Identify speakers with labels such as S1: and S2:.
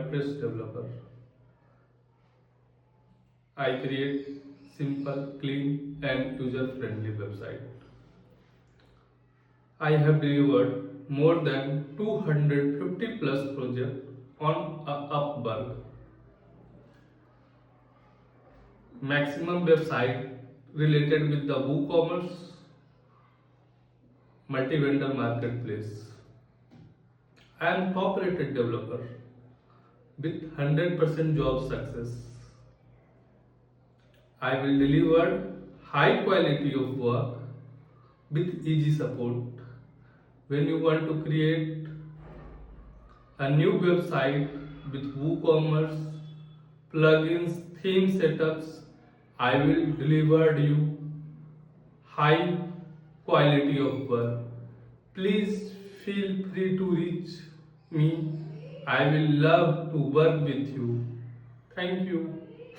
S1: WordPress developer. I create simple, clean and user-friendly website. I have delivered more than 250 plus projects on Upwork. Maximum website related with the WooCommerce multi-vendor marketplace. I am top-rated developer with 100% job success. I will deliver high quality of work with easy support. When you want to create a new website with WooCommerce, plugins, theme setups, I will deliver you high quality of work. Please feel free to reach me. I will love to work with you. Thank you.